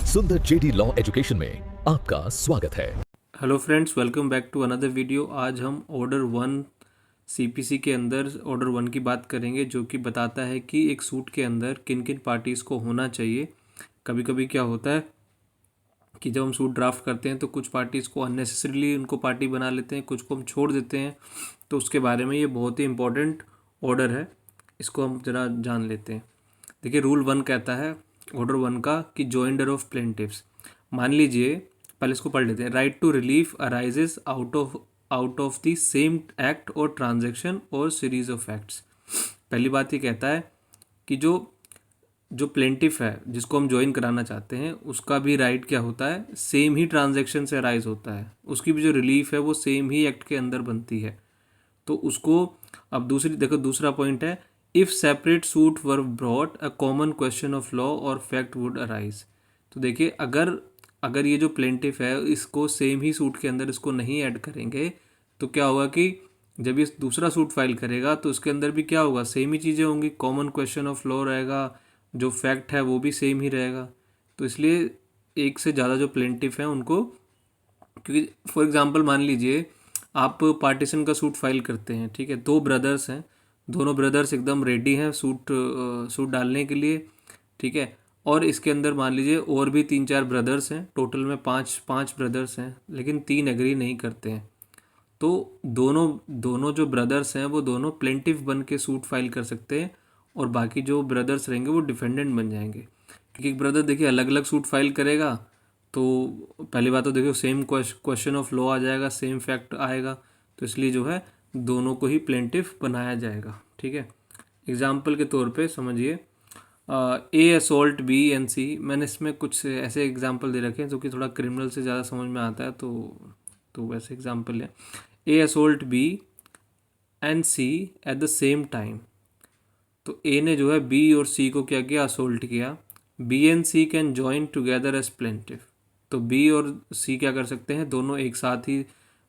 सुंदर JD law education में आपका स्वागत है। Hello friends, welcome back to another video. आज हम ऑर्डर 1 सीपीसी के अंदर ऑर्डर 1 की बात करेंगे, जो कि बताता है कि एक सूट के अंदर किन किन पार्टीज़ को होना चाहिए। कभी कभी क्या होता है कि जब हम सूट ड्राफ्ट करते हैं तो कुछ पार्टीज़ को अननेसेसरीली उनको पार्टी बना लेते हैं, कुछ को हम छोड़ देते हैं। तो उसके बारे में ये बहुत ही इंपॉर्टेंट ऑर्डर है, इसको हम ज़रा जान लेते हैं। देखिए, रूल 1 कहता है ऑर्डर 1 का कि जॉइंडर ऑफ प्लेंटिव्स। मान लीजिए, पहले इसको पढ़ लेते हैं। Right to relief arises out of the same act और ट्रांजैक्शन और सीरीज ऑफ एक्ट्स। पहली बात ये कहता है कि जो जो प्लेंटिफ है, जिसको हम ज्वाइन कराना चाहते हैं, उसका भी राइट क्या होता है, सेम ही ट्रांजैक्शन से अराइज होता है। उसकी भी जो रिलीफ है वो सेम ही एक्ट के अंदर बनती है। तो उसको अब दूसरा पॉइंट है, if separate suit were brought a common question of law और फैक्ट वुड अराइज। तो देखिए, अगर ये जो प्लेंटिफ है इसको सेम ही सूट के अंदर इसको नहीं ऐड करेंगे तो क्या होगा कि जब ये दूसरा सूट फाइल करेगा तो उसके अंदर भी क्या होगा, सेम ही चीज़ें होंगी। कॉमन क्वेश्चन ऑफ लॉ रहेगा, जो फैक्ट है वो भी सेम ही रहेगा। तो इसलिए एक से ज़्यादा जो प्लेंटिफ हैं उनको, क्योंकि फॉर एग्जांपल मान लीजिए आप पार्टीशन का सूट फाइल करते हैं, ठीक है। 2 ब्रदर्स हैं, दोनों ब्रदर्स एकदम रेडी हैं सूट डालने के लिए, ठीक है। और इसके अंदर मान लीजिए और भी 3-4 ब्रदर्स हैं, टोटल में 5 ब्रदर्स हैं, लेकिन 3 एग्री नहीं करते हैं। तो दोनों दोनों जो ब्रदर्स हैं वो दोनों प्लेंटिफ बन के सूट फाइल कर सकते हैं, और बाकी जो ब्रदर्स रहेंगे वो डिफेंडेंट बन जाएंगे। क्योंकि एक ब्रदर देखिए अलग अलग सूट फाइल करेगा तो पहली बात तो देखिए सेम क्वेश्चन ऑफ लॉ आ जाएगा, सेम फैक्ट आएगा। तो इसलिए जो है दोनों को ही प्लेंटिफ बनाया जाएगा, ठीक है। एग्जाम्पल के तौर पे समझिए, ए असोल्ट बी एंड सी। मैंने इसमें कुछ ऐसे एग्जाम्पल दे रखे हैं जो कि थोड़ा क्रिमिनल से ज़्यादा समझ में आता है, तो वैसे एग्जाम्पल लें। A assault B and C at the same time. तो ए ने जो है बी और सी को क्या किया, असोल्ट किया। B and C can join together as plaintiff. तो बी और सी क्या कर सकते हैं, दोनों एक साथ ही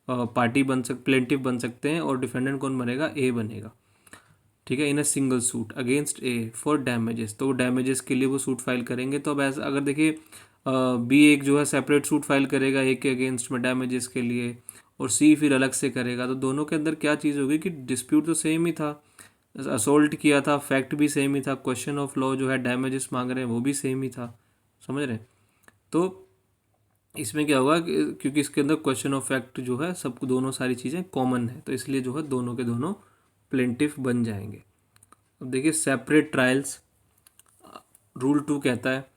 प्लेंटिफ बन सकते हैं, और डिफेंडेंट कौन बनेगा, ए बनेगा, ठीक है। In a single suit against A for damages. तो वो डैमेजेस के लिए वो सूट फाइल करेंगे। तो अब ऐसा अगर देखिए, बी एक जो है सेपरेट सूट फाइल करेगा ए के अगेंस्ट में डैमेजेस के लिए, और सी फिर अलग से करेगा, तो दोनों के अंदर क्या चीज़ होगी कि डिस्प्यूट तो सेम ही था, असोल्ट किया था, फैक्ट भी सेम ही था, क्वेश्चन ऑफ लॉ जो है डैमेजेस मांग रहे हैं वो भी सेम ही था, समझ रहे हैं। तो इसमें क्या होगा क्योंकि इसके अंदर क्वेश्चन ऑफ फैक्ट जो है सब दोनों सारी चीज़ें कॉमन है, तो इसलिए जो है दोनों के दोनों प्लेंटिफ बन जाएंगे। अब देखिए, सेपरेट ट्रायल्स। रूल 2 कहता है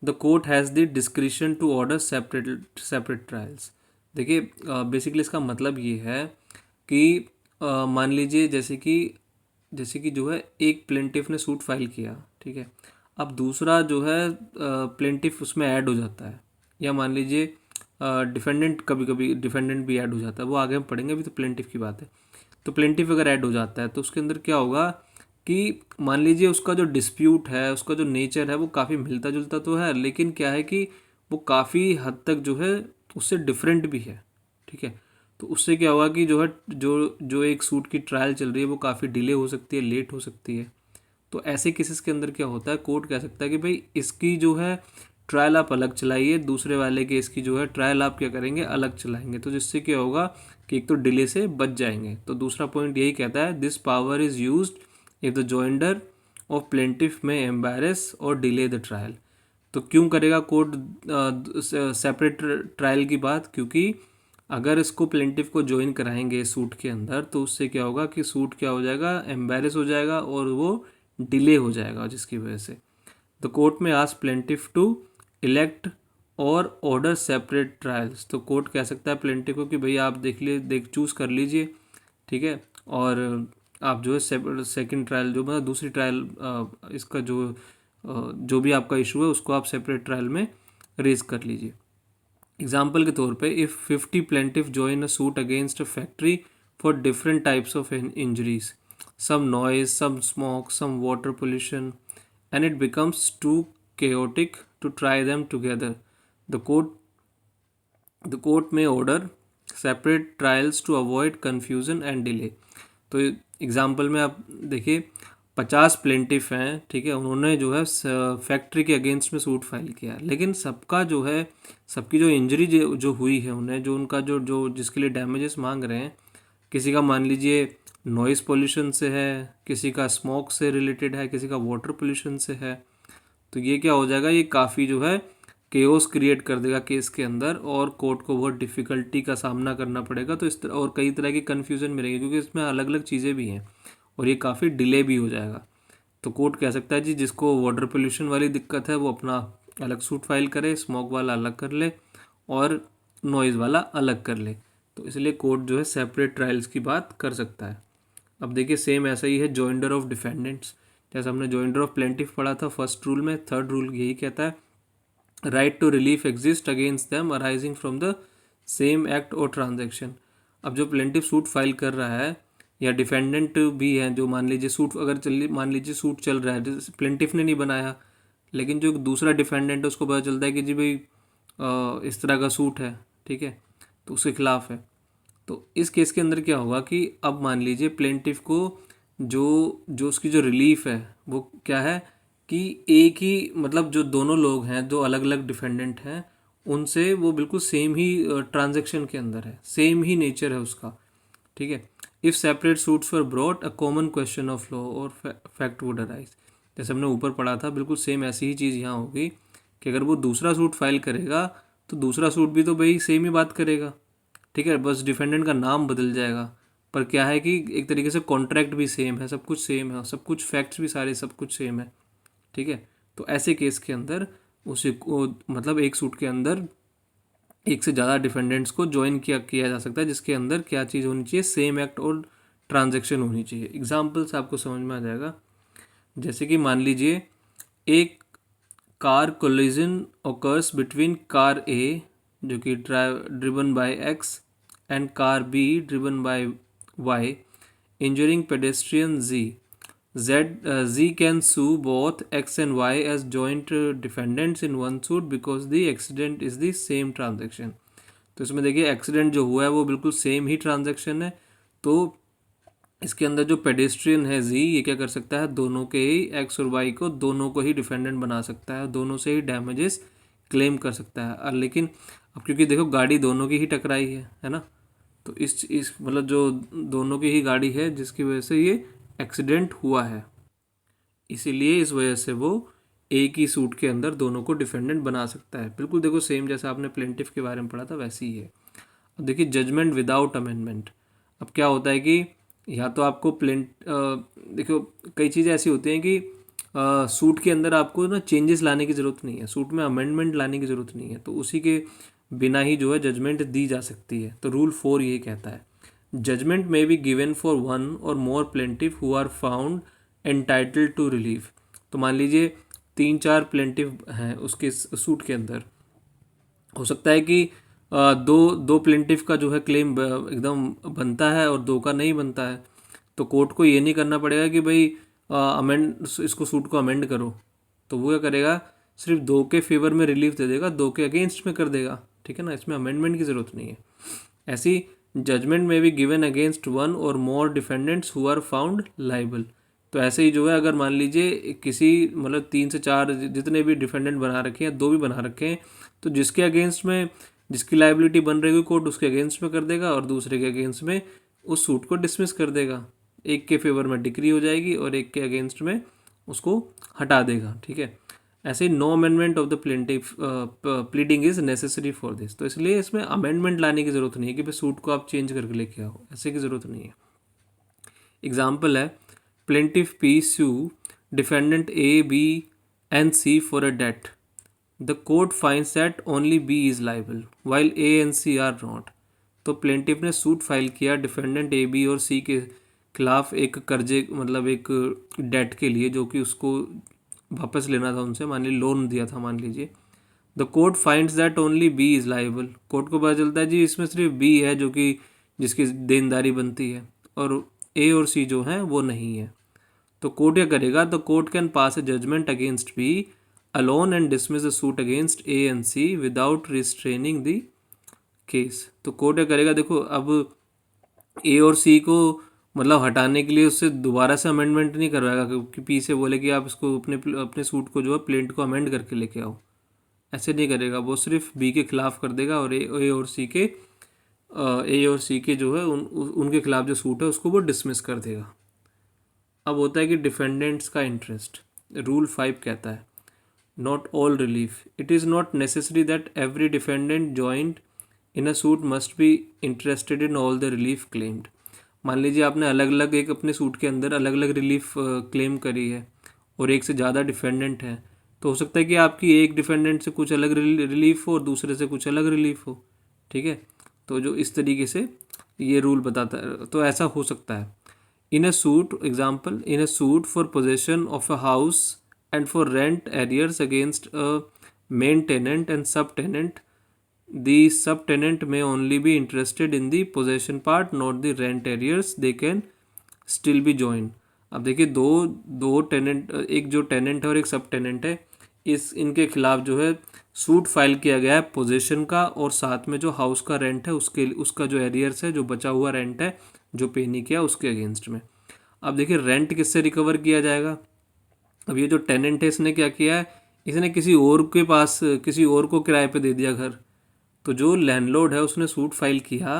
the court has the discretion to order separate trials. देखिए, बेसिकली इसका मतलब ये है कि मान लीजिए जैसे कि जो है एक प्लेंटिफ ने सूट फाइल किया, ठीक है। अब दूसरा जो है प्लेंटिफ उसमें ऐड हो जाता है, या मान लीजिए डिफेंडेंट, कभी कभी डिफेंडेंट भी ऐड हो जाता है, वो आगे हम पढ़ेंगे, अभी तो प्लेंटिफ की बात है। तो प्लेंटिफ अगर ऐड हो जाता है तो उसके अंदर क्या होगा कि मान लीजिए उसका जो डिस्प्यूट है, उसका जो नेचर है वो काफ़ी मिलता जुलता तो है, लेकिन क्या है कि वो काफ़ी हद तक जो है उससे डिफरेंट भी है, ठीक है। तो उससे क्या होगा कि जो है जो जो एक सूट की ट्रायल चल रही है वो काफ़ी डिले हो सकती है, लेट हो सकती है। तो ऐसे केसेस के अंदर क्या होता है, कोर्ट कह सकता है कि भाई इसकी जो है ट्रायल आप अलग चलाइए, दूसरे वाले केस की जो है ट्रायल आप क्या करेंगे, अलग चलाएंगे। तो जिससे क्या होगा कि एक तो डिले से बच जाएंगे। तो दूसरा पॉइंट यही कहता है, this power is used if the joinder of plaintiff में एम्बेरस और डिले द ट्रायल। तो क्यों करेगा कोर्ट सेपरेट ट्रायल की बात, क्योंकि अगर इसको प्लेंटिफ को ज्वाइन कराएंगे सूट के अंदर तो उससे क्या होगा कि सूट क्या हो जाएगा, एम्बेरस हो जाएगा और वो डिले हो जाएगा, जिसकी वजह से द कोर्ट में आस्क प्लेंटिफ टू इलेक्ट और ऑर्डर सेपरेट ट्रायल्स। तो कोर्ट कह सकता है प्लेंटिफ को कि भाई आप देख चूज़ कर लीजिए, ठीक है, और आप जो है सेकंड ट्रायल जो मतलब दूसरी ट्रायल, इसका जो भी आपका इशू है उसको आप सेपरेट ट्रायल में रेज कर लीजिए। एग्जाम्पल के तौर पे, if 50 plaintiff join a suit against a factory for different types of injuries, some noise, some smoke, some water pollution, and it becomes too chaotic to try them together, the court may order separate trials to avoid confusion and delay। तो example में आप देखिए, 50 plaintiff हैं, ठीक है, उन्होंने जो है फैक्ट्री के अगेंस्ट में सूट फाइल किया, लेकिन सबका जो है, सबकी जो इंजरी जो हुई है उन्हें, जो उनका जो जो जिसके लिए डैमेजेस मांग रहे हैं, किसी का मान लीजिए नॉइज़ पोल्यूशन से है, किसी का स्मोक से रिलेटेड है, किसी का वाटर पोल्यूशन से है, तो ये क्या हो जाएगा, ये काफ़ी जो है केओस क्रिएट कर देगा केस के अंदर, और कोर्ट को बहुत डिफ़िकल्टी का सामना करना पड़ेगा। तो इस तरह और कई तरह की कन्फ्यूज़न में रहेगी, क्योंकि इसमें अलग अलग चीज़ें भी हैं और ये काफ़ी डिले भी हो जाएगा। तो कोर्ट कह सकता है जी, जिसको वाटर पोल्यूशन वाली दिक्कत है वो अपना अलग सूट फाइल करे, स्मोक वाला अलग कर ले और नॉइज़ वाला अलग कर ले। तो इसलिए कोर्ट जो है सेपरेट ट्रायल्स की बात कर सकता है। अब देखिए सेम ऐसा ही है जॉइंडर ऑफ डिफेंडेंट्स, जैसे हमने जॉइंडर ऑफ प्लेंटिफ पढ़ा था फर्स्ट रूल में, थर्ड रूल यही कहता है, right to relief exist against them arising from the same act और ट्रांजेक्शन। अब जो प्लेंटिफ सूट फाइल कर रहा है या डिफेंडेंट भी है, जो मान लीजिए सूट अगर मान लीजिए सूट चल रहा है, प्लेंटिफ ने नहीं बनाया, लेकिन जो दूसरा डिफेंडेंट है उसको पता चलता है कि जी भाई इस तरह का सूट है, ठीक है, तो उसके खिलाफ है। तो इस केस के अंदर क्या होगा कि अब मान लीजिए प्लेंटिफ को जो जो उसकी जो रिलीफ है वो क्या है कि एक ही, मतलब जो दोनों लोग हैं, जो अलग अलग डिफेंडेंट हैं, उनसे वो बिल्कुल सेम ही ट्रांजैक्शन के अंदर है, सेम ही नेचर है उसका, ठीक है। If separate suits were brought a common question of law और फैक्ट वुड अराइज, जैसे हमने ऊपर पढ़ा था, बिल्कुल सेम ऐसी ही चीज़ यहाँ होगी कि अगर वो दूसरा सूट फाइल करेगा तो दूसरा सूट भी तो भाई सेम ही बात करेगा, ठीक है, बस डिफेंडेंट का नाम बदल जाएगा, पर क्या है कि एक तरीके से कॉन्ट्रैक्ट भी सेम है, सब कुछ सेम है, सब कुछ फैक्ट्स भी सारे सब कुछ सेम है, ठीक है। तो ऐसे केस के अंदर उसे को मतलब एक सूट के अंदर एक से ज़्यादा डिफेंडेंट्स को ज्वाइन किया जा सकता है, जिसके अंदर क्या चीज़ होनी चाहिए, सेम एक्ट और ट्रांजैक्शन होनी चाहिए। एग्जाम्पल्स आपको समझ में आ जाएगा, जैसे कि मान लीजिए एक car collision occurs between car A जो कि driven by X and car B driven by Y, injuring pedestrian G. Z can sue both X and Y as joint defendants in one suit because the accident is the same transaction। तो इसमें देखिए accident जो हुआ है वो बिल्कुल same ही transaction है, तो इसके अंदर जो पेडेस्ट्रियन है जी, ये क्या कर सकता है, दोनों के ही एक्स और वाई को दोनों को ही डिफेंडेंट बना सकता है, दोनों से ही डैमेजेस क्लेम कर सकता है। और लेकिन अब क्योंकि देखो गाड़ी दोनों की ही टकराई है ना, तो इस मतलब जो दोनों की ही गाड़ी है जिसकी वजह से ये एक्सीडेंट हुआ है, इसीलिए इस वजह से वो एक ही सूट के अंदर दोनों को डिफेंडेंट बना सकता है। बिल्कुल देखो सेम जैसा आपने प्लेंटिफ के बारे में पढ़ा था वैसे ही है। अब देखिए जजमेंट विदाउट अमेंडमेंट, अब क्या होता है कि या तो आपको देखो कई चीज़ें ऐसी होती हैं कि सूट के अंदर आपको ना चेंजेस लाने की ज़रूरत नहीं है, सूट में अमेंडमेंट लाने की ज़रूरत नहीं है, तो उसी के बिना ही जो है जजमेंट दी जा सकती है। तो रूल 4 ये कहता है, judgement may be given for one और more plaintiff who are found entitled to relief. तो मान लीजिए 3-4 प्लेंटिफ हैं उसके सूट के अंदर, हो सकता है कि दो प्लेंटिफ का जो है क्लेम एकदम बनता है और दो का नहीं बनता है, तो कोर्ट को ये नहीं करना पड़ेगा कि भाई अमेंड इसको सूट को अमेंड करो, तो वो क्या करेगा, सिर्फ दो के फेवर में रिलीफ दे देगा, दो के अगेंस्ट में कर देगा, ठीक है ना, इसमें अमेंडमेंट की ज़रूरत नहीं है। ऐसी जजमेंट में भी गिवन अगेंस्ट वन और more defendants who are found liable. तो ऐसे ही जो है अगर मान लीजिए किसी मतलब 3 से 4 जितने भी डिफेंडेंट बना रखे हैं, 2 भी बना रखे हैं, तो जिसके अगेंस्ट में जिसकी लाइबिलिटी बन रही है कोर्ट उसके अगेंस्ट में कर देगा और दूसरे के अगेंस्ट में उस सूट को डिसमिस कर देगा, एक के फेवर में डिक्री हो जाएगी और एक के अगेंस्ट में उसको हटा देगा, ठीक है। ऐसे ही no amendment of the plaintiff pleading is necessary for this, तो इसलिए इसमें अमेंडमेंट लाने की ज़रूरत नहीं है कि भाई सूट को आप चेंज करके लेके आओ, ऐसे की ज़रूरत नहीं है। एग्जाम्पल है, plaintiff P sue defendant A B and C for a debt, the court finds that only B is liable while A and C are not. तो प्लेंटिफ ने सूट फाइल किया डिफेंडेंट ए बी और C के खिलाफ एक कर्जे मतलब एक डेट के लिए जो कि उसको वापस लेना था उनसे, मान लीजिए लोन दिया था मान लीजिए। The court finds that only B is liable, court को पता चलता है जी इसमें सिर्फ बी है जो कि जिसकी देनदारी बनती है और ए और सी जो हैं वो नहीं है। तो कोर्ट क्या करेगा, the court can pass a judgement against B alone and dismiss the suit against A and C without restraining the case. तो कोर्ट क्या करेगा, देखो अब ए और सी को मतलब हटाने के लिए उससे दोबारा से अमेंडमेंट नहीं करवाएगा कि पी से बोले कि आप इसको अपने सूट को जो है प्लेंट को अमेंड करके लेके आओ, ऐसे नहीं करेगा। वो सिर्फ बी के खिलाफ कर देगा और ए और सी के जो है उनके खिलाफ जो सूट है उसको वो डिसमिस कर देगा। अब होता है कि डिफेंडेंट्स का इंटरेस्ट। रूल 5 कहता है not all relief, it is not necessary that every defendant joint in a suit must be interested in all the relief claimed. मान लीजिए आपने अलग अलग एक अपने सूट के अंदर अलग अलग रिलीफ क्लेम करी है और एक से ज़्यादा डिफेंडेंट हैं, तो हो सकता है कि आपकी एक डिफेंडेंट से कुछ अलग रिलीफ हो और दूसरे से कुछ अलग रिलीफ हो, ठीक है। तो जो इस तरीके से ये रूल बताता है, तो ऐसा हो सकता है। In a suit example, in a suit for possession of a house and for rent arrears against a main tenant and sub tenant, the subtenant may only be interested in the possession part, not the rent arrears. They can still be joined. अब देखिए दो tenant, एक जो tenant है और एक सब tenant है, इनके खिलाफ जो है सूट फाइल किया गया है पोजेशन का और साथ में जो हाउस का रेंट है उसका जो एरियर्स है, जो बचा हुआ रेंट है जो पे नहीं किया उसके अगेंस्ट में। अब देखिए रेंट किससे रिकवर किया जाएगा। अब ये जो टेनेंट है इसने क्या किया है, इसने किसी और के पास किसी और को किराए पे दे दिया घर। तो जो लैंडलॉर्ड है उसने सूट फाइल किया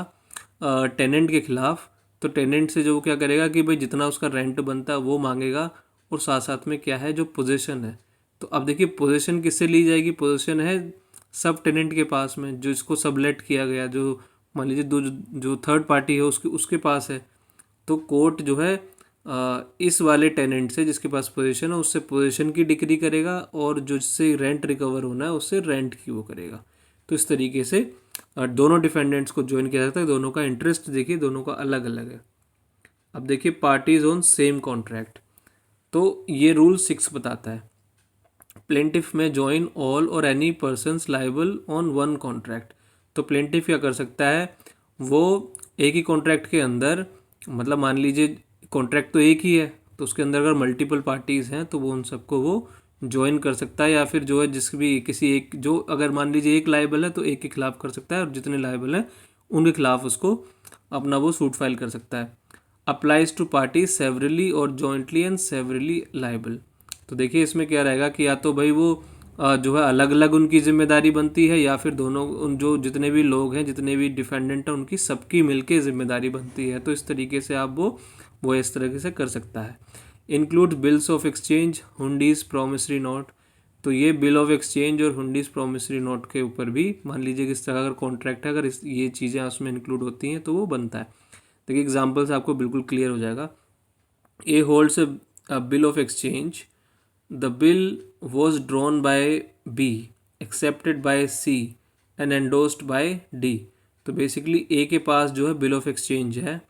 टेनेंट के खिलाफ, तो टेनेंट से जो क्या करेगा कि भाई जितना उसका रेंट बनता है वो मांगेगा और साथ साथ में क्या है जो पोजीशन है। तो अब देखिए पोजीशन किससे ली जाएगी, पोजीशन है सब टेनेंट के पास में, जो इसको सबलेट किया गया, जो मान लीजिए जो थर्ड पार्टी है उसके पास है। तो कोर्ट जो है इस वाले टेनेंट से जिसके पास पोजीशन है उससे पोजीशन की डिक्री करेगा और जो जिससे रेंट रिकवर होना है उससे रेंट की वो करेगा। तो इस तरीके से दोनों डिफेंडेंट्स को ज्वाइन किया जाता है। दोनों का इंटरेस्ट देखिए दोनों का अलग अलग है। अब देखिए पार्टीज ऑन सेम कॉन्ट्रैक्ट, तो ये रूल 6 बताता है प्लेंटिफ में ज्वाइन ऑल और any persons liable on one contract. तो प्लेंटिफ क्या कर सकता है, वो एक ही कॉन्ट्रैक्ट के अंदर, मतलब मान लीजिए कॉन्ट्रैक्ट तो एक ही है, तो उसके अंदर अगर मल्टीपल पार्टीज़ हैं तो वो उन सबको वो ज्वाइन कर सकता है, या फिर जो है जिस भी किसी एक, जो अगर मान लीजिए एक लाइबल है तो एक के खिलाफ कर सकता है और जितने लाइबल हैं उनके खिलाफ उसको अपना वो सूट फाइल कर सकता है। अप्लाइज टू पार्टीज सेवरली और जॉइंटली एंड सेवरली लाइबल। तो देखिए इसमें क्या रहेगा कि या तो भाई वो जो है अलग अलग उनकी जिम्मेदारी बनती है, या फिर दोनों उन जो जितने भी लोग हैं जितने भी डिफेंडेंट हैं उनकी सबकी मिलके जिम्मेदारी बनती है। तो इस तरीके से आप वो इस तरीके से कर सकता है। Include bills of exchange, hundis, promissory note. तो ये बिल ऑफ एक्सचेंज और हुंडीज प्रॉमिसरी नोट के ऊपर भी मान लीजिए किस तरह अगर कॉन्ट्रैक्ट है, अगर ये चीज़ें उसमें इंक्लूड होती हैं तो वो बनता है। देखिए एग्जाम्पल से आपको बिल्कुल क्लियर हो जाएगा। A holds a bill of exchange, the bill was drawn by B, accepted by C and endorsed by D. तो बेसिकली ए के पास जो है बिल ऑफ एक्सचेंज है,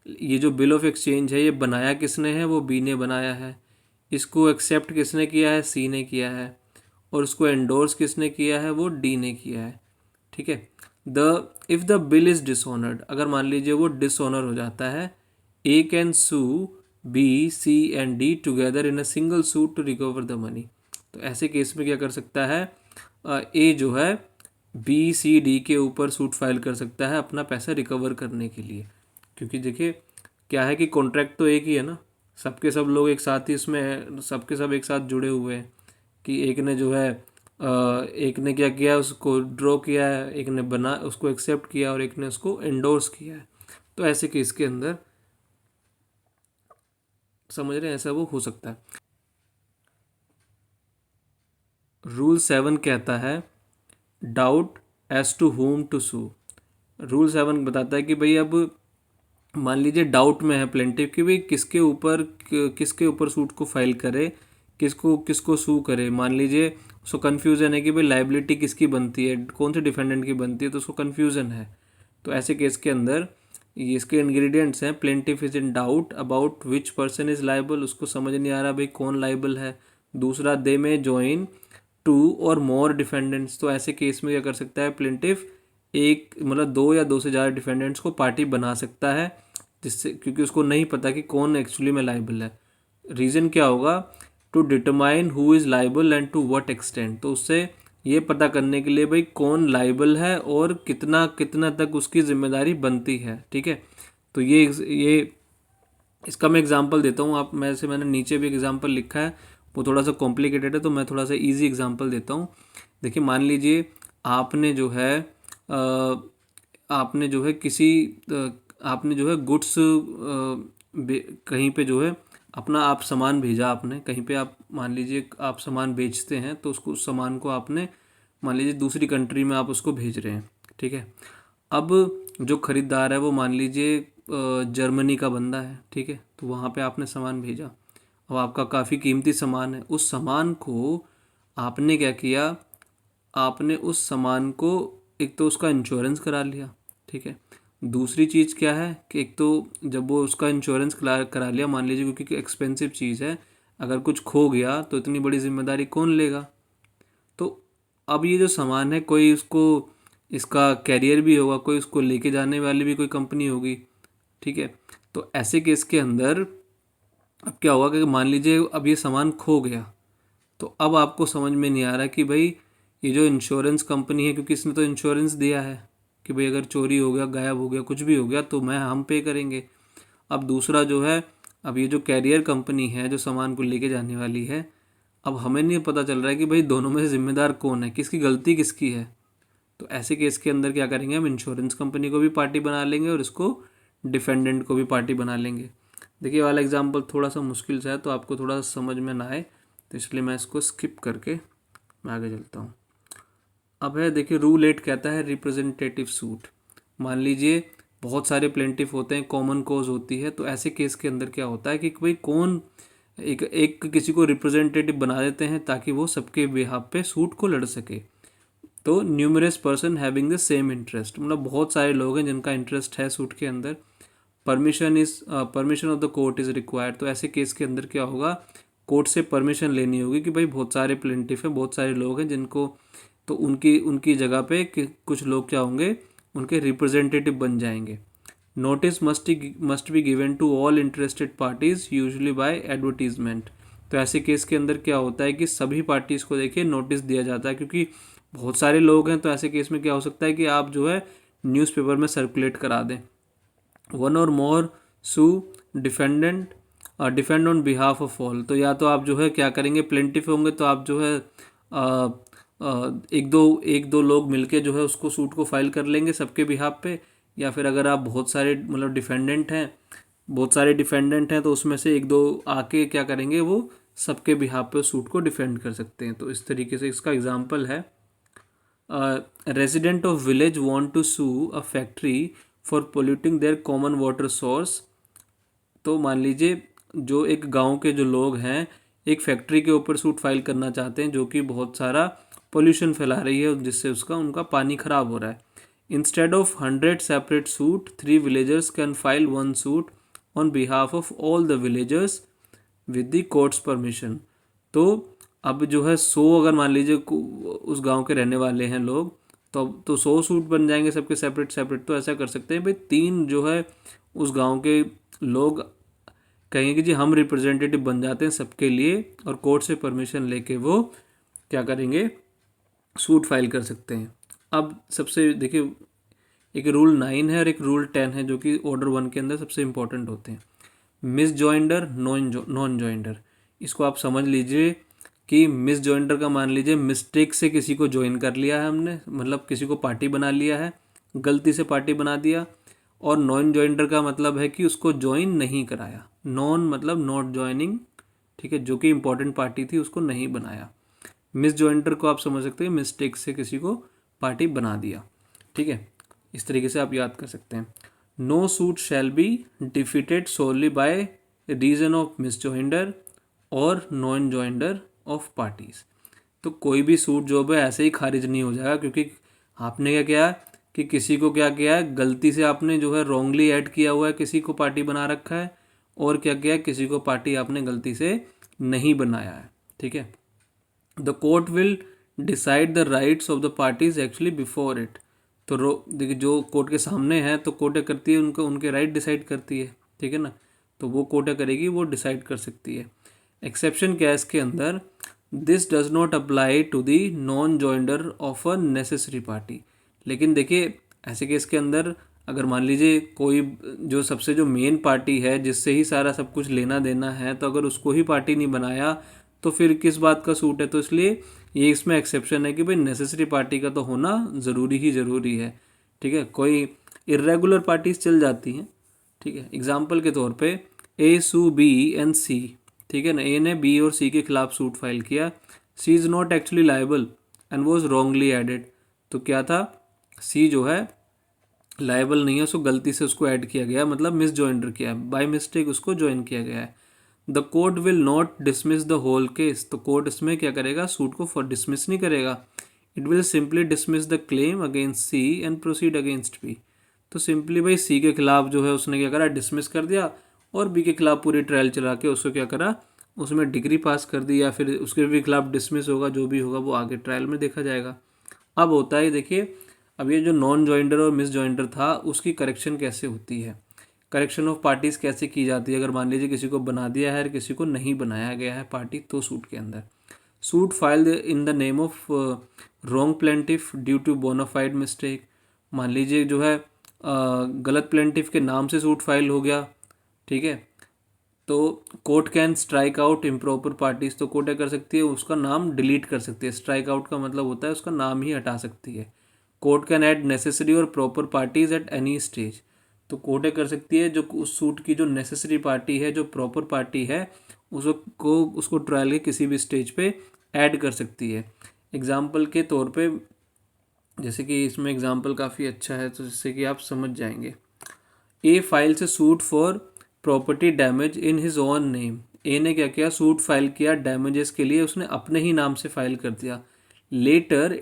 ये जो बिल ऑफ एक्सचेंज है ये बनाया किसने है, वो बी ने बनाया है। इसको एक्सेप्ट किसने किया है, सी ने किया है, और उसको एंडोर्स किसने किया है, वो डी ने किया है, ठीक है। If the bill is dishonoured, अगर मान लीजिए वो डिसऑनर हो जाता है, A can sue B, C and D together in a single suit to recover the money. तो ऐसे केस में क्या कर सकता है, ए जो है बी सी डी के ऊपर सूट फाइल कर सकता है अपना पैसा रिकवर करने के लिए। क्योंकि देखिए क्या है कि कॉन्ट्रैक्ट तो एक ही है ना, सबके सब लोग एक साथ ही इसमें सबके सब एक साथ जुड़े हुए हैं, कि एक ने जो है एक ने क्या किया उसको ड्रॉ किया है, एक ने बना उसको एक्सेप्ट किया और एक ने उसको एंडोर्स किया है। तो ऐसे केस के अंदर समझ रहे हैं ऐसा वो हो सकता है। रूल 7 कहता है doubt as to whom to sue. Rule 7 बताता है कि भाई अब मान लीजिए डाउट में है प्लेंटिव कि भाई किसके ऊपर सूट को फाइल करे, किसको किसको सू करे। मान लीजिए उसको कन्फ्यूज़न है कि भाई लाइबिलिटी किसकी बनती है, कौन से डिफेंडेंट की बनती है, तो उसको कन्फ्यूज़न है। तो ऐसे केस के अंदर ये इसके इंग्रेडिएंट्स हैं, plaintiff is in doubt about which person is liable, उसको समझ नहीं आ रहा भाई कौन लाइबल है। दूसरा, दे में ज्वाइन 2 और मोर डिफेंडेंट्स। तो ऐसे केस में क्या कर सकता है प्लेंटिफ, एक मतलब 2 या 2 से ज़्यादा डिफेंडेंट्स को पार्टी बना सकता है, जिससे क्योंकि उसको नहीं पता कि कौन एक्चुअली में लाइबल है। रीज़न क्या होगा, to determine who is liable and to what extent. तो उससे ये पता करने के लिए भाई कौन लाइबल है और कितना कितना तक उसकी जिम्मेदारी बनती है, ठीक है। तो ये इसका मैं एग्जांपल देता हूँ। मैंने नीचे भी एग्जांपल लिखा है, वो थोड़ा सा कॉम्प्लिकेटेड है, तो मैं थोड़ा सा इजी एग्जांपल देता हूँ। देखिए, मान लीजिए आपने जो है आपने जो है किसी आपने जो है गुड्स कहीं पे जो है अपना आप सामान भेजा आपने कहीं पे। आप मान लीजिए आप सामान बेचते हैं, तो उसको उस सामान को आपने मान लीजिए दूसरी कंट्री में आप उसको भेज रहे हैं, ठीक है। अब जो खरीदार है वो मान लीजिए जर्मनी का बंदा है, ठीक है। तो वहाँ पे आपने सामान भेजा। अब आपका काफ़ी कीमती सामान है। उस सामान को आपने क्या किया, आपने उस सामान को एक तो उसका इंश्योरेंस करा लिया, ठीक है। दूसरी चीज़ क्या है कि एक तो जब वो उसका इंश्योरेंस करा लिया, मान लीजिए क्योंकि एक्सपेंसिव चीज़ है, अगर कुछ खो गया तो इतनी बड़ी जिम्मेदारी कौन लेगा। तो अब ये जो सामान है, कोई उसको इसका कैरियर भी होगा, कोई उसको लेके जाने वाली भी कोई कंपनी होगी, ठीक है। तो ऐसे केस के अंदर अब क्या होगा कि मान लीजिए अब ये सामान खो गया, तो अब आपको समझ में नहीं आ रहा कि भाई ये जो इंश्योरेंस कंपनी है, क्योंकि इसने तो इंश्योरेंस दिया है कि भाई अगर चोरी हो गया, गायब हो गया, कुछ भी हो गया तो हम पे करेंगे। अब दूसरा जो है, अब ये जो कैरियर कंपनी है जो सामान को लेके जाने वाली है, अब हमें नहीं पता चल रहा है कि भाई दोनों में से जिम्मेदार कौन है, किसकी गलती किसकी है। तो ऐसे केस के अंदर क्या करेंगे, हम इंश्योरेंस कंपनी को भी पार्टी बना लेंगे और इसको डिफेंडेंट को भी पार्टी बना लेंगे। देखिए वाला एग्जाम्पल थोड़ा सा मुश्किल सा है, तो आपको थोड़ा सा समझ में ना आए, तो इसलिए मैं इसको स्किप करके मैं आगे चलता हूँ। अब है, देखिए रूल 8 कहता है रिप्रेजेंटेटिव सूट। मान लीजिए बहुत सारे प्लेंटिफ होते हैं, कॉमन कॉज होती है, तो ऐसे केस के अंदर क्या होता है कि भाई कौन एक किसी को रिप्रेजेंटेटिव बना देते हैं ताकि वो सबके बिहाफ पे सूट को लड़ सके। तो numerous person having the same interest, मतलब बहुत सारे लोग हैं जिनका इंटरेस्ट है सूट के अंदर। Permission of the court is required. तो ऐसे केस के अंदर क्या होगा, कोर्ट से परमिशन लेनी होगी कि भाई बहुत सारे प्लेंटिफ हैं, बहुत सारे लोग हैं जिनको, तो उनकी उनकी जगह पे कुछ लोग क्या होंगे, उनके रिप्रेजेंटेटिव बन जाएंगे। Notice must be given to all interested parties usually by advertisement. तो ऐसे केस के अंदर क्या होता है कि सभी पार्टीज़ को देखिए नोटिस दिया जाता है, क्योंकि बहुत सारे लोग हैं। तो ऐसे केस में क्या हो सकता है कि आप जो है न्यूज़पेपर में सर्कुलेट करा दें। वन और मोर sue defendant defend on behalf of all. तो या तो आप जो है क्या करेंगे, प्लेंटिफ होंगे तो आप जो है एक दो लोग मिलके जो है उसको सूट को फाइल कर लेंगे सबके बिहाफ पे। या फिर अगर आप बहुत सारे मतलब बहुत सारे डिफेंडेंट हैं, तो उसमें से एक दो आके क्या करेंगे, वो सबके बिहाफ पे सूट को डिफेंड कर सकते हैं। तो इस तरीके से इसका एग्जांपल है, resident of village want to sue a factory for polluting their common water source। तो मान लीजिए जो एक गांव के जो लोग हैं एक फैक्ट्री के ऊपर सूट फाइल करना चाहते हैं जो कि बहुत सारा पोल्यूशन फैला रही है, जिससे उनका पानी खराब हो रहा है। Instead of 100 separate suit, 3 villagers can file 1 suit on behalf of all the villagers with the courts permission. तो अब जो है 100, अगर मान लीजिए उस गांव के रहने वाले हैं लोग, तो 100 सूट बन जाएंगे सबके सेपरेट सेपरेट। तो ऐसा कर सकते हैं भाई 3 जो है उस गांव के लोग कहेंगे कि जी हम रिप्रेजेंटेटिव बन जाते हैं सबके लिए, और कोर्ट से परमिशन लेके वो क्या करेंगे, सूट फाइल कर सकते हैं। अब सबसे देखिए, एक रूल 9 है और एक रूल 10 है जो कि ऑर्डर 1 के अंदर सबसे इंपॉर्टेंट होते हैं। Miss joinder, non joinder. इसको आप समझ लीजिए कि मिस जॉइंडर का मान लीजिए मिस्टेक से किसी को ज्वाइन कर लिया है हमने, मतलब किसी को पार्टी बना लिया है, गलती से पार्टी बना दिया। और नॉन जॉइंडर का मतलब है कि उसको ज्वाइन नहीं कराया। नॉन मतलब नॉट ज्वाइनिंग, ठीक है, जो कि इंपॉर्टेंट पार्टी थी उसको नहीं बनाया। मिस जॉइंडर को आप समझ सकते हैं मिस्टेक से किसी को पार्टी बना दिया, ठीक है। इस तरीके से आप याद कर सकते हैं। No suit shall be defeated solely by reason of misjoinder और नॉन जॉइंडर ऑफ पार्टीज। तो कोई भी सूट जो है ऐसे ही खारिज नहीं हो जाएगा, क्योंकि आपने क्या किया कि किसी को क्या किया है, गलती से आपने जो है रॉन्गली ऐड किया हुआ है, किसी को पार्टी बना रखा है, और क्या किया, किसी को पार्टी आपने गलती से नहीं बनाया है, ठीक है। The court will decide the rights of the parties actually before it. तो देखिए जो कोर्ट के सामने है तो कोर्ट करती है, उनके राइट डिसाइड करती है, ठीक है ना। तो वो कोर्ट करेगी, वो डिसाइड कर सकती है। एक्सेप्शन क्या है इसके अंदर, this does not apply to the non joinder of a necessary party. लेकिन देखिए ऐसे केस के अंदर अगर मान लीजिए कोई जो सबसे जो मेन पार्टी है जिससे ही सारा सब कुछ लेना देना है, तो अगर उसको ही पार्टी नहीं बनाया तो फिर किस बात का सूट है। तो इसलिए ये इसमें एक्सेप्शन है कि भाई नेसेसरी पार्टी का तो होना ज़रूरी ही ज़रूरी है। ठीक है, कोई इर्रेगुलर पार्टीज चल जाती हैं। ठीक है, एग्जाम्पल के तौर पे ए सू बी एंड सी। ठीक है ना, ए ने बी और सी के खिलाफ सूट फाइल किया। C is not actually liable and was wrongly added. तो क्या था, सी जो है लायबल नहीं है, उसको गलती से उसको ऐड किया गया, मतलब मिस जॉइंटर किया है, बाय मिस्टेक उसको ज्वाइन किया गया है। The court will not dismiss the whole case. तो कोर्ट इसमें क्या करेगा, सूट को फॉर डिसमिस नहीं करेगा। It will simply dismiss the claim against C and proceed against B. तो सिंपली भाई सी के खिलाफ जो है उसने क्या करा, डिसमिस कर दिया, और बी के खिलाफ पूरी ट्रायल चला के उसको क्या करा, उसमें डिग्री पास कर दी, या फिर उसके भी खिलाफ डिसमिस होगा, जो भी होगा वो आगे ट्रायल में देखा जाएगा। अब होता है देखिए, अब ये जो नॉन जॉइंडर और मिस जॉइंडर था उसकी करेक्शन कैसे होती है, करेक्शन ऑफ पार्टीज कैसे की जाती है। अगर मान लीजिए किसी को बना दिया है और किसी को नहीं बनाया गया है पार्टी, तो सूट के अंदर suit filed in the name of wrong plaintiff due to bona fide mistake. मान लीजिए जो है गलत प्लेंटिफ के नाम से सूट फाइल हो गया। ठीक है, तो court can strike out improper parties. तो कोर्ट क्या कर सकती है, उसका नाम डिलीट कर सकती है। स्ट्राइक आउट का मतलब होता है उसका नाम ही हटा सकती है। कोर्ट कैन ऐड नेसेसरी और proper parties at any stage. तो कोर्ट कर सकती है जो उस सूट की जो नेसेसरी पार्टी है, जो प्रॉपर पार्टी है, उसको ट्रायल के किसी भी स्टेज पे ऐड कर सकती है। एग्जाम्पल के तौर पे, जैसे कि इसमें एग्जाम्पल काफ़ी अच्छा है तो जिससे कि आप समझ जाएंगे। ए फाइल से suit for property damage in his own name. A ने क्या किया, सूट फाइल किया डैमेजेस के लिए, उसने अपने ही नाम से फाइल कर दिया। Later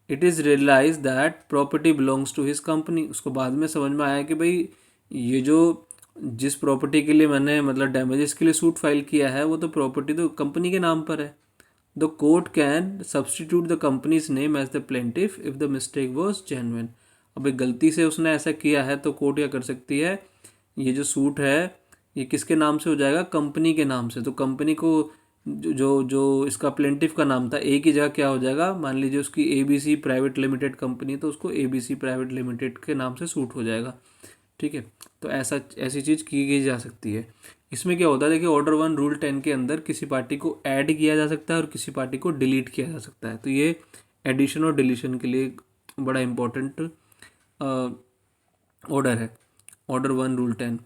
it is realise that property belongs to his company. उसको बाद में समझ में आया कि भाई ये जो जिस प्रॉपर्टी के लिए मैंने मतलब डैमेजेस के लिए सूट फाइल किया है, वो तो प्रॉपर्टी तो कंपनी के नाम पर है। The court can substitute the company's name as the plaintiff if the mistake was genuine. अब एक गलती से उसने ऐसा किया है तो कोर्ट क्या कर सकती है, ये जो सूट है ये किसके नाम से हो जाएगा, कंपनी के नाम से। तो कंपनी को जो इसका प्लेंटिफ का नाम था, ए की जगह क्या हो जाएगा, मान लीजिए उसकी ABC प्राइवेट लिमिटेड कंपनी, तो उसको ABC प्राइवेट लिमिटेड के नाम से सूट हो जाएगा। ठीक है, तो ऐसी चीज़ की गई जा सकती है। इसमें क्या होता है, देखिए ऑर्डर 1 रूल 10 के अंदर किसी पार्टी को ऐड किया जा सकता है और किसी पार्टी को डिलीट किया जा सकता है। तो ये एडिशन और डिलीशन के लिए बड़ा इम्पोर्टेंट ऑर्डर है, ऑर्डर 1 रूल 10।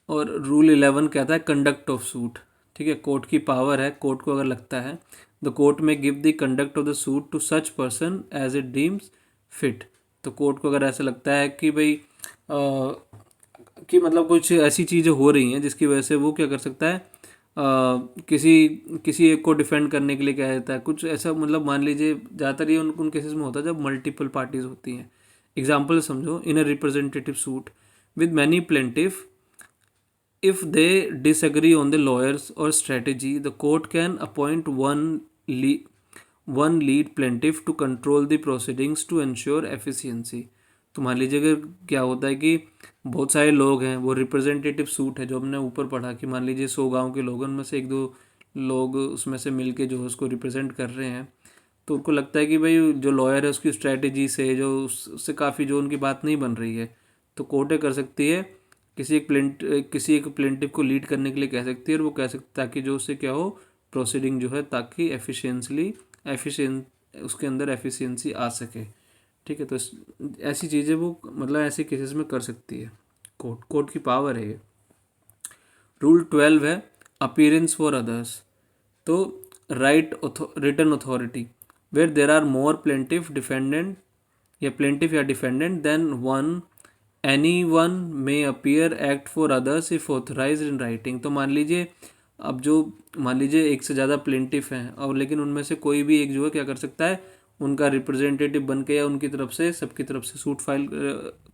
और रूल 11 कहता है कंडक्ट ऑफ सूट। ठीक है, कोर्ट की पावर है, कोर्ट को अगर लगता है the court may give the conduct of the suit to such person as it deems fit. तो कोर्ट को अगर ऐसा लगता है कि भाई कि मतलब कुछ ऐसी चीज़ें हो रही हैं जिसकी वजह से वो क्या कर सकता है, किसी किसी एक को डिफेंड करने के लिए क्या रहता है, कुछ ऐसा, मतलब मान लीजिए ज़्यादातर ये उन केसेस में होता है जब मल्टीपल पार्टीज होती हैं। एग्जाम्पल समझो, in a representative suit with many plaintiff, if they disagree on the lawyers or strategy, the court can appoint one lead plaintiff to control the proceedings to ensure efficiency। तो मान लीजिए अगर क्या होता है कि बहुत सारे लोग हैं, वो रिप्रेजेंटेटिव सूट है जो हमने ऊपर पढ़ा कि मान लीजिए 100 गांव के लोग, उनमें से 1-2 लोग उसमें से मिलके जो है उसको रिप्रेजेंट कर रहे हैं। तो उनको लगता है कि भाई जो लॉयर है उसकी स्ट्रैटेजी से जो उससे काफ़ी जो उनकी बात नहीं बन रही है, तो कोर्ट कर सकती है किसी एक प्लेंटिफ को लीड करने के लिए कह सकती है, और वो कह सकता है कि जो उससे क्या हो प्रोसीडिंग जो है, ताकि एफिशिएंट उसके अंदर एफिशिएंसी आ सके। ठीक है, तो ऐसी चीज़ें वो मतलब ऐसे केसेस में कर सकती है, कोर्ट की पावर है ये। रूल 12 है अपीयरेंस फॉर अदर्स। तो right written authority where there are more plaintiff defendant या प्लेंटिफ या defendant than one, any one may appear act for others if authorise in writing. तो मान लीजिए अब जो मान लीजिए एक से ज़्यादा प्लेंटिफ हैं, और लेकिन उनमें से कोई भी एक जो है क्या कर सकता है, उनका रिप्रेजेंटेटिव बन के या उनकी तरफ से सबकी तरफ से सूट फाइल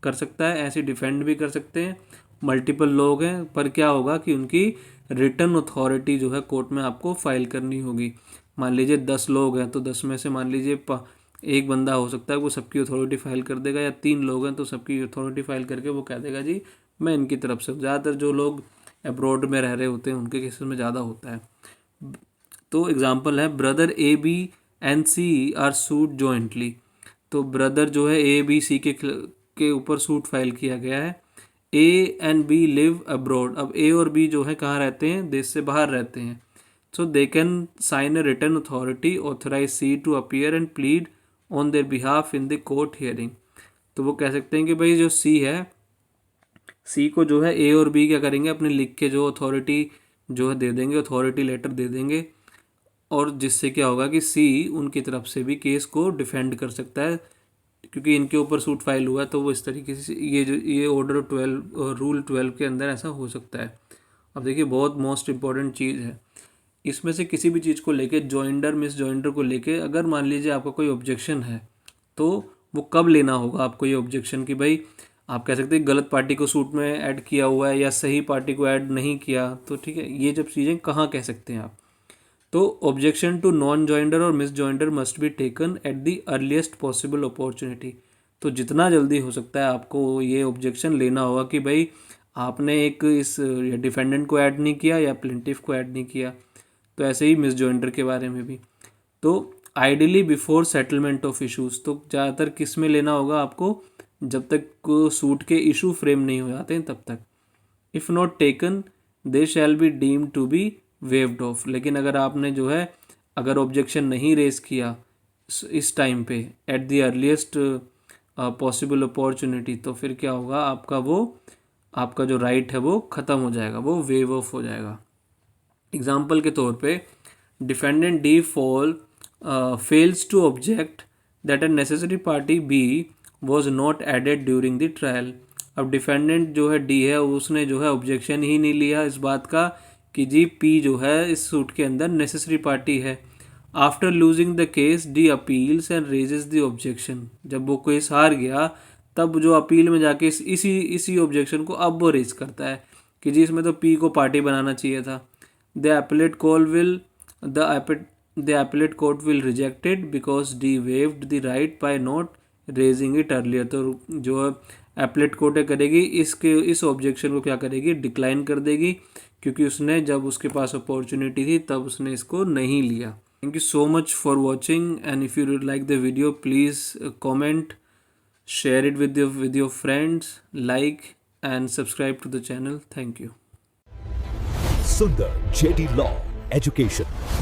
कर सकता है। ऐसे डिफेंड भी कर सकते हैं, मल्टीपल लोग हैं, पर क्या होगा कि उनकी रिटर्न अथॉरिटी जो है कोर्ट में आपको फाइल करनी होगी। मान लीजिए 10 लोग हैं तो 10 में से मान लीजिए एक बंदा हो सकता है वो सबकी अथॉरिटी फाइल कर देगा, या 3 लोग हैं तो सबकी अथॉरिटी फाइल करके वो कह देगा जी मैं इनकी तरफ से। ज़्यादातर जो लोग अब्रॉड में रह रहे होते हैं उनके केसेस में ज़्यादा होता है। तो एग्जांपल है brother AB and C are suit jointly. तो ब्रदर जो है AB C के के ऊपर सूट फाइल किया गया है। A and B live abroad. अब ए और बी जो है कहाँ रहते हैं, देश से बाहर रहते हैं। So they can sign a written authority authorise C to appear and plead on their behalf in the court hearing. तो वो कह सकते हैं कि भाई जो सी है, सी को जो है ए और बी क्या करेंगे, अपने लिख के जो अथॉरिटी जो है दे देंगे, अथॉरिटी लेटर दे देंगे, और जिससे क्या होगा कि सी उनकी तरफ से भी केस को डिफेंड कर सकता है, क्योंकि इनके ऊपर सूट फाइल हुआ है। तो वो इस तरीके से ये ऑर्डर 12 रूल 12 के अंदर ऐसा हो सकता है। अब देखिए बहुत मोस्ट इम्पॉर्टेंट चीज़ है, इसमें से किसी भी चीज़ को लेके, जॉइंडर मिस जॉइंडर को लेके अगर मान लीजिए आपका कोई ऑब्जेक्शन है, तो वो कब लेना होगा आपको ये ऑब्जेक्शन, कि भाई आप कह सकते हैं गलत पार्टी को सूट में ऐड किया हुआ है या सही पार्टी को ऐड नहीं किया, तो ठीक है, ये जब चीज़ें कहाँ कह सकते हैं आप। तो ऑब्जेक्शन टू नॉन जॉइंडर और miss joinder must be taken at the earliest possible opportunity. तो जितना जल्दी हो सकता है आपको ये ऑब्जेक्शन लेना होगा कि भाई आपने एक इस डिफेंडेंट को ऐड नहीं किया या प्लेंटिफ को ऐड नहीं किया। तो ऐसे ही मिस जॉइंडर के बारे में भी। तो ideally before settlement of issues, तो ज़्यादातर किस में लेना होगा आपको, जब तक को सूट के इशू फ्रेम नहीं हो जाते हैं तब तक। If not taken they shall be deemed to be waived off. लेकिन अगर आपने जो है अगर ऑब्जेक्शन नहीं रेज किया इस टाइम पे at the earliest possible opportunity, तो फिर क्या होगा, आपका जो राइट है वो ख़त्म हो जाएगा, वो वेव ऑफ हो जाएगा। एग्जाम्पल के तौर पे defendant D fails to object that a necessary party B was not added during the trial. अब डिफेंडेंट जो है डी है, उसने जो है ऑब्जेक्शन ही नहीं लिया इस बात का कि जी पी जो है इस सूट के अंदर नेसेसरी पार्टी है। After losing the case D appeals and raises the objection. जब वो केस हार गया तब जो अपील में जाके इसी ऑब्जेक्शन को अब वो रेज करता है कि जी इसमें तो पी को पार्टी बनाना चाहिए था। The appellate court will reject it because D waived the right by not raising it earlier। तो जो appellate court है करेगी इस ऑब्जेक्शन को क्या करेगी, डिक्लाइन कर देगी, क्योंकि उसने जब उसके पास अपॉर्चुनिटी थी तब उसने इसको नहीं लिया। Thank you so much for watching, and if you like the video please comment, share it with your friends, like and subscribe to the channel. Thank you. सुंदर जेडी लॉ एजुकेशन।